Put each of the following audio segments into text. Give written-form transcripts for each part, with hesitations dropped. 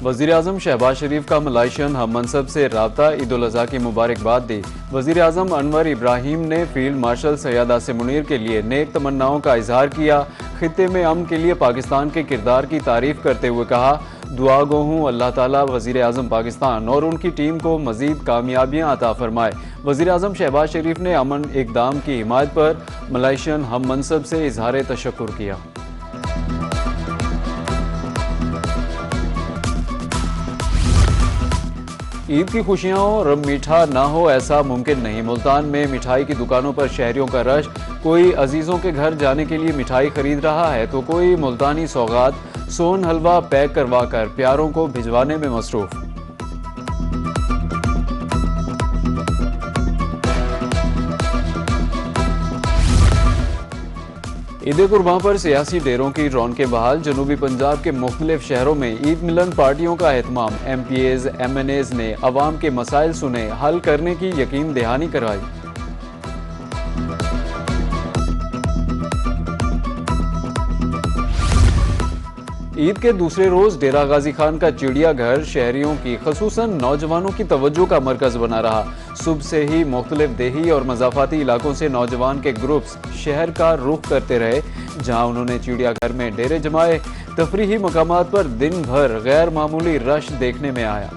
वज़ीर-ए-आज़म शहबाज शरीफ का मलाइशियन हम मनसब से राब्ता, ईद उल अज़हा की मुबारकबाद दी। वज़ीर-ए-आज़म अनवर इब्राहीम ने फील्ड मार्शल सैयद आसिम मुनीर के लिए नेक तमन्नाओं का इजहार किया। खित्ते में अमन के लिए पाकिस्तान के किरदार की तारीफ करते हुए कहा, दुआ गो हूँ अल्लाह ताला वज़ीर-ए-आज़म पाकिस्तान और उनकी टीम को मज़ीद कामयाबियाँ अता फरमाए। वज़ीर-ए-आज़म शहबाज शरीफ ने अमन इक़दाम की हिमायत पर मलाइशियन हम मनसब से इजहार तशक्कुर किया। ईद की खुशियाँ और मीठा ना हो ऐसा मुमकिन नहीं। मुल्तान में मिठाई की दुकानों पर शहरियों का रश। कोई अजीज़ों के घर जाने के लिए मिठाई खरीद रहा है तो कोई मुल्तानी सौगात सोन हलवा पैक करवा कर प्यारों को भिजवाने में मसरूफ। ईद कुर्बान पर सियासी डेरों की रौनकें बहाल। जनूबी पंजाब के मुख्तलिफ शहरों में ईद मिलन पार्टियों का एहतमाम। MPAs MNAs ने अवाम के मसाइल सुने, हल करने की यकीन दहानी कराई। ईद के दूसरे रोज डेरा गाजी खान का चिड़ियाघर शहरियों की खसूसन नौजवानों की तवज्जो का मरकज बना रहा। सुबह से ही मुख्तलिफ देही और मज़ाफ़ाती इलाकों से नौजवान के ग्रुप्स शहर का रुख करते रहे, जहां उन्होंने चिड़ियाघर में डेरे जमाए। तफरीही मकामात पर दिन भर गैर मामूली रश देखने में आया।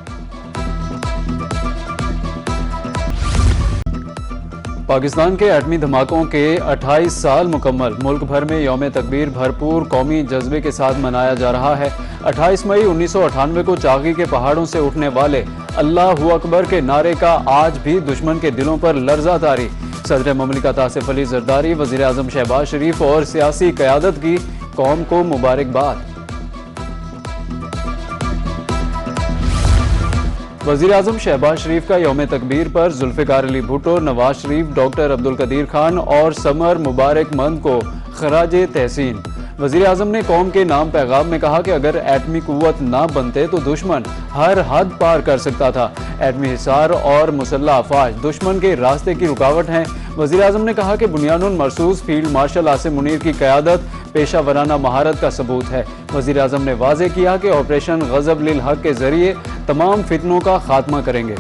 पाकिस्तान के एटमी धमाकों के 28 साल मुकम्मल। मुल्क भर में यौम तकबीर भरपूर कौमी जज्बे के साथ मनाया जा रहा है। 28 मई 1998 को चागी के पहाड़ों से उठने वाले अल्लाहु अकबर के नारे का आज भी दुश्मन के दिलों पर लर्जा तारी। सदर ममलिकत आसिफ अली जरदारी, वज़ीर-ए-आज़म शहबाज शरीफ और सियासी क़यादत की कौम को मुबारकबाद। वज़ीर-ए-आज़म शहबाज शरीफ का यौम तकबीर पर जुल्फ़िकार अली भुट्टो, नवाज शरीफ, डॉक्टर अब्दुल कदीर खान और समर मुबारकमंद को खराजे तहसीन। वज़ीर-ए-आज़म ने कौम के नाम पैगाम में कहा कि अगर एटमी कुव्वत ना बनते तो दुश्मन हर हद पार कर सकता था। एटमी हिसार और मुसल्लह अफवाज दुश्मन के रास्ते की रुकावट हैं। वज़ीर-ए-आज़म ने कहा कि बुनियानुल मरसूस फील्ड मार्शल आसिम मुनीर की क़यादत पेशा वराना महारत का सबूत है। वज़ीर-ए-आज़म ने वाज़ेह किया कि ऑपरेशन ग़ज़ब लिल हक़ के ज़रिए तमाम फितनों का खात्मा करेंगे।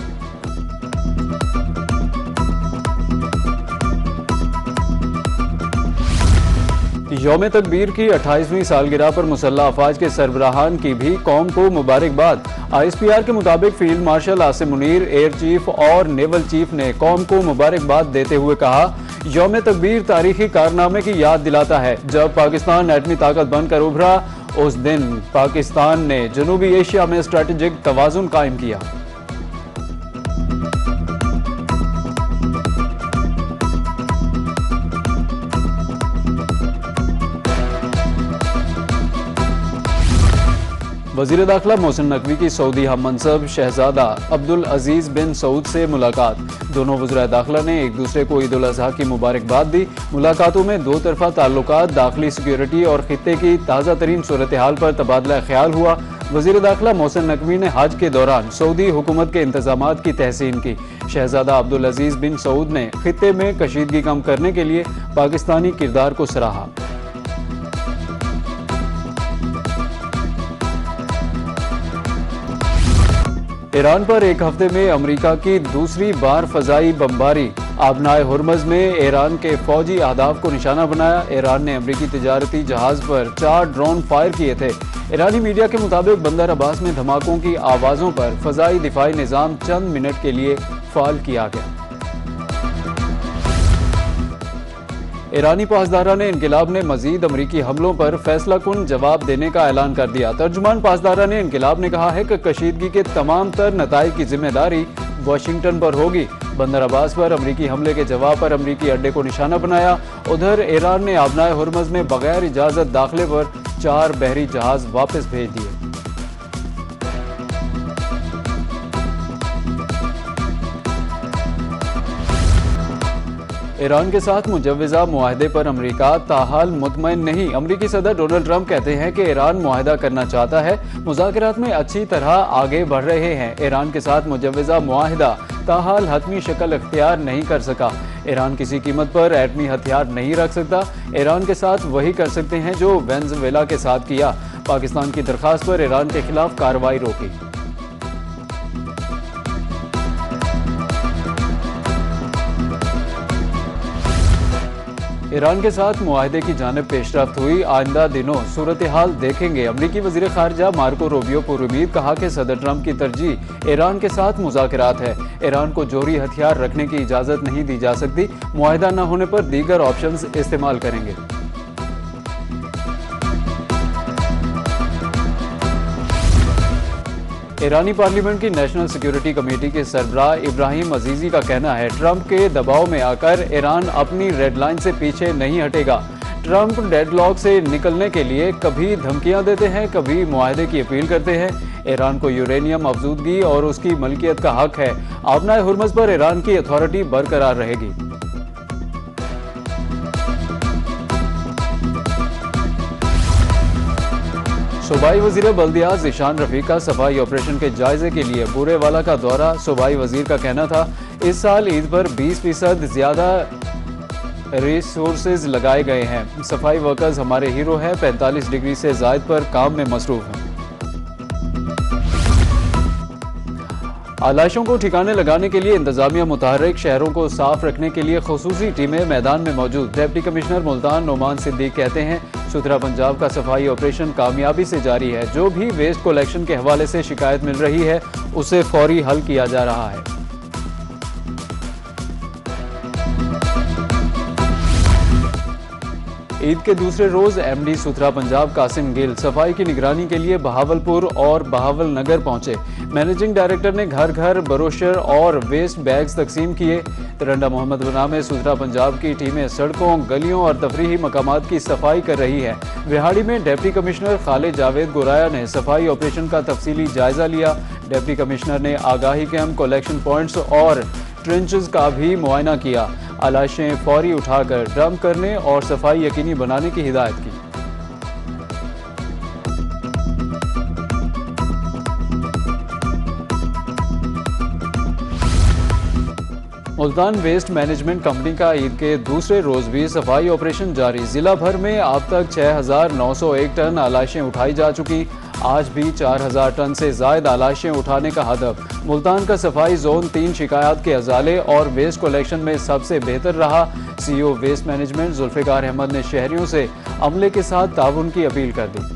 यौम तकबीर की 28वीं सालगिरह पर मुसल्लह अफवाज के सरबराहान की भी कौम को मुबारकबाद। ISPR के मुताबिक field marshal Asim Munir, air chief और नेवल चीफ ने कौम को मुबारकबाद देते हुए कहा, यौम तकबीर तारीखी कारनामे की याद दिलाता है। जब पाकिस्तान एटमी ताकत बनकर उभरा, उस दिन पाकिस्तान ने जनूबी एशिया में स्ट्रेटेजिक तवाज़ुन कायम किया। वज़ीर दाखिला मोहसिन नकवी की सऊदी हम मनसब शहजादा अब्दुल अजीज़ बिन सऊद से मुलाकात। दोनों वज़ीर दाखिला ने एक दूसरे को ईद उल अज़हा की मुबारकबाद दी। मुलाकातों में दो तरफ़ा ताल्लुकात, दाखिली सिक्योरिटी और खित्ते की ताज़ा तरीन सूरत हाल पर तबादला ख्याल हुआ। वज़ीर दाखिला मोहसिन नकवी ने हज के दौरान सऊदी हुकूमत के इंतज़ामात की तहसीन की। शहजादा अब्दुल अजीज़ बिन सऊद ने खित्ते में कशीदगी कम करने के लिए पाकिस्तानी किरदार को सराहा। ईरान पर एक हफ्ते में अमेरिका की दूसरी बार फजाई बमबारी। आबनाए हुर्मज़ में ईरान के फौजी अहदाफ को निशाना बनाया। ईरान ने अमेरिकी तिजारती जहाज पर 4 ड्रोन फायर किए थे। ईरानी मीडिया के मुताबिक बंदर अब्बास में धमाकों की आवाज़ों पर फजाई दिफाई निज़ाम चंद मिनट के लिए फाल किया गया। ईरानी पासदारान इनकिलाब ने मजीद अमरीकी हमलों पर फैसला कुन जवाब देने का ऐलान कर दिया। तर्जुमान पासदारान इनकिलाब ने कहा है कि कशीदगी के तमाम तर नताइज की जिम्मेदारी वाशिंगटन पर होगी। बंदर अब्बास पर अमरीकी हमले के जवाब पर अमरीकी अड्डे को निशाना बनाया। उधर ईरान ने आबनाए हुर्मज़ में बगैर इजाज़त दाखिले पर 4 बहरी जहाज वापस भेज दिए। ईरान के साथ मुजव्वज़ा मुआहदे पर अमेरिका ताहाल मुतमईन नहीं। अमरीकी सदर डोनाल्ड ट्रंप कहते हैं कि ईरान मुआहदा करना चाहता है, मुज़ाकरात में अच्छी तरह आगे बढ़ रहे हैं। ईरान के साथ मुजव्वज़ा मुआहदा ताहाल हतमी शक्ल इख्तियार नहीं कर सका। ईरान किसी कीमत पर एटमी हथियार नहीं रख सकता। ईरान के साथ वही कर सकते हैं जो वेनेजुएला के साथ किया। पाकिस्तान की दरखास्त पर ईरान के खिलाफ कार्रवाई रोकी। ईरान के साथ मुआहदे की जानिब पेशरफ्त हुई। आइंदा दिनों सूरत हाल देखेंगे। अमरीकी वजीर खारजा मार्को रूबियो पुरुमीद कहा कि सदर ट्रंप की तरजीह ईरान के साथ मुज़ाकरात है। ईरान को जोहरी हथियार रखने की इजाज़त नहीं दी जा सकती। मुआहदा न होने पर दीगर ऑप्शंस इस्तेमाल करेंगे। ईरानी पार्लियामेंट की नेशनल सिक्योरिटी कमेटी के सरबराह इब्राहिम अजीजी का कहना है, ट्रंप के दबाव में आकर ईरान अपनी रेड लाइन से पीछे नहीं हटेगा। ट्रंप डेडलॉक से निकलने के लिए कभी धमकियां देते हैं, कभी मुआहदे की अपील करते हैं। ईरान को यूरेनियम अफजूदगी और उसकी मलकियत का हक है। आबनाए हुर्मुज़ पर ईरान की अथॉरिटी बरकरार रहेगी। सूबाई वजीर बल्दियात ज़ीशान रफीक का सफाई ऑपरेशन के जायजे के लिए बूरेवाला का दौरा। सूबाई वजीर का कहना था, इस साल ईद पर 20% ज्यादा रिसोर्सेज लगाए गए हैं। सफाई वर्कर्स हमारे हीरो हैं। 45 डिग्री से जायद पर काम में मसरूफ हैं। आलाइशों को ठिकाने लगाने के लिए इंतजामिया मुतहर्रिक। शहरों को साफ रखने के लिए खुसूसी टीमें मैदान में मौजूद। डिप्टी कमिश्नर मुल्तान नोमान सिद्दीक कहते हैं, सुथरा पंजाब का सफाई ऑपरेशन कामयाबी से जारी है। जो भी वेस्ट कलेक्शन के हवाले से शिकायत मिल रही है उसे फौरी हल किया जा रहा है। ईद के दूसरे रोज एमडी सुथरा पंजाब कासिम गिल सफाई की निगरानी के लिए बहावलपुर और बहावल नगर पहुंचे। मैनेजिंग डायरेक्टर ने घर घर ब्रोशर और वेस्ट बैग्स तकसीम किए। तिरंडा मोहम्मद बना में सुथरा पंजाब की टीमें सड़कों, गलियों और तफरीही मकामात की सफाई कर रही है। विहाड़ी में डिप्टी कमिश्नर खालिद जावेद गोराया ने सफाई ऑपरेशन का तफसीली जायजा लिया। डिप्टी कमिश्नर ने आगाही कैंप, कलेक्शन पॉइंट्स और ट्रेंचेस का भी मुआयना किया। आलाशें फौरी उठाकर डंप करने और सफाई यकीनी बनाने की हिदायत की। मुल्तान वेस्ट मैनेजमेंट कंपनी का ईद के दूसरे रोज भी सफाई ऑपरेशन जारी। जिला भर में अब तक 6,901 टन आलाशें उठाई जा चुकी। आज भी 4,000 टन से ज्यादा आलाशें उठाने का हदफ। मुल्तान का सफाई जोन 3 शिकायत के अजाले और वेस्ट कलेक्शन में सबसे बेहतर रहा। CEO waste management Zulfiqar Ahmed ने शहरियों से अमले के साथ ताउन की अपील कर दी।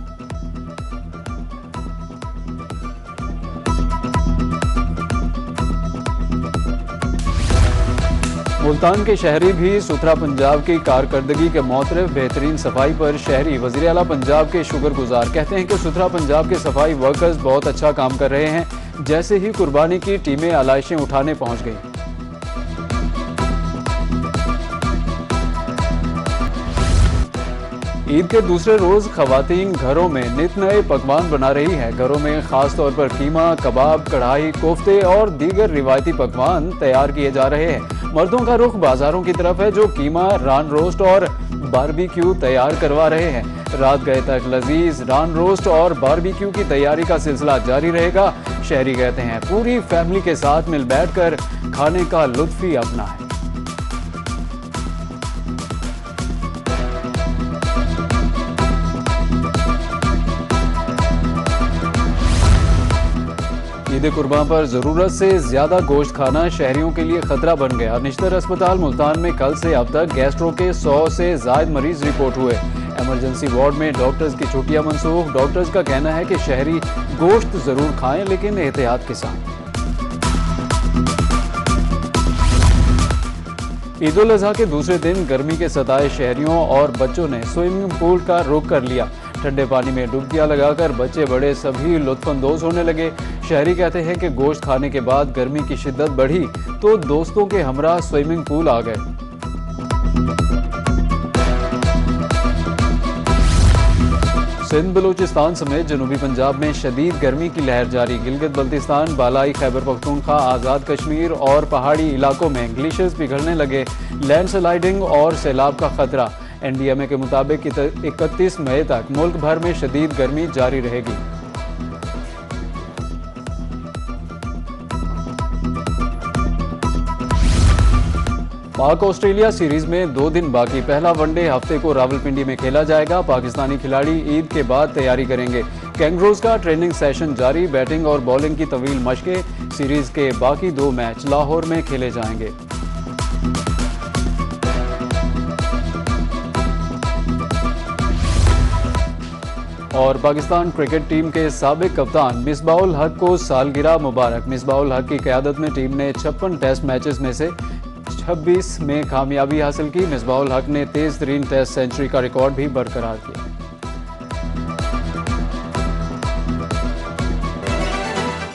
मुल्तान के शहरी भी सुथरा पंजाब की कारकर्दगी के मोतरफ बेहतरीन सफाई पर शहरी वज़ीर आला पंजाब के शुक्रगुजार। कहते हैं कि सुथरा पंजाब के सफाई वर्कर्स बहुत अच्छा काम कर रहे हैं। जैसे ही कुर्बानी की टीमें आलाइशें उठाने पहुंच गईं। ईद के दूसरे रोज खवातीन घरों में नित नए पकवान बना रही है। घरों में खास तौर पर कीमा, कबाब, कढ़ाई, कोफ्ते और दीगर रिवायती पकवान तैयार किए जा रहे हैं। मर्दों का रुख बाजारों की तरफ है जो कीमा, रान रोस्ट और बारबेक्यू तैयार करवा रहे हैं। रात गए तक लजीज रान रोस्ट और बारबेक्यू की तैयारी का सिलसिला जारी रहेगा। शहरी कहते हैं पूरी फैमिली के साथ मिल बैठकर खाने का लुत्फ ही अपना है। ईद कुर्बान पर जरूरत से ज्यादा गोश्त खाना शहरियों के लिए खतरा बन गया। निश्तर अस्पताल मुल्तान में कल से अब तक गैस्ट्रो के 100 से ज्यादा मरीज रिपोर्ट हुए। इमरजेंसी वार्ड में डॉक्टर्स की छुट्टियां मनसूख। डॉक्टर्स का कहना है कि शहरी गोश्त जरूर खाएं लेकिन एहतियात के साथ। ईद उल अजहा के दूसरे दिन गर्मी के सताए शहरियों और बच्चों ने स्विमिंग पूल का रुख कर लिया। ठंडे पानी में डुबकियां लगाकर बच्चे बड़े सभी लुत्फानंदोज होने लगे। शहरी कहते हैं कि गोश्त खाने के बाद गर्मी की शिद्दत बढ़ी तो दोस्तों के हमरा स्विमिंग पूल आ गए। सिंध बलूचिस्तान समेत जनूबी पंजाब में शदीद गर्मी की लहर जारी। गिलगित बल्तिस्तान, बालाई खैबर पख्तूनख्वा, आज़ाद कश्मीर और पहाड़ी इलाकों में ग्लेशियर्स पिघलने लगे। लैंडस्लाइडिंग और सैलाब का खतरा। एनडीएमए के मुताबिक 31 मई तक मुल्क भर में शदीद गर्मी जारी रहेगी। पाक ऑस्ट्रेलिया सीरीज में 2 दिन बाकी। पहला वनडे हफ्ते को रावलपिंडी में खेला जाएगा। पाकिस्तानी खिलाड़ी ईद के बाद तैयारी करेंगे। कैंगरूज का ट्रेनिंग सेशन जारी। बैटिंग और बॉलिंग की तवील मशकें। सीरीज के बाकी 2 मैच लाहौर में खेले जाएंगे। और पाकिस्तान क्रिकेट टीम के साबिक कप्तान मिसबाउल हक को सालगिरह मुबारक। मिसबाउल हक की क़यादत में टीम ने 56 टेस्ट मैचेस में से 26 में कामयाबी हासिल की। मिसबाउल हक ने तेज़ तरीन टेस्ट सेंचुरी का रिकॉर्ड भी बरकरार किया।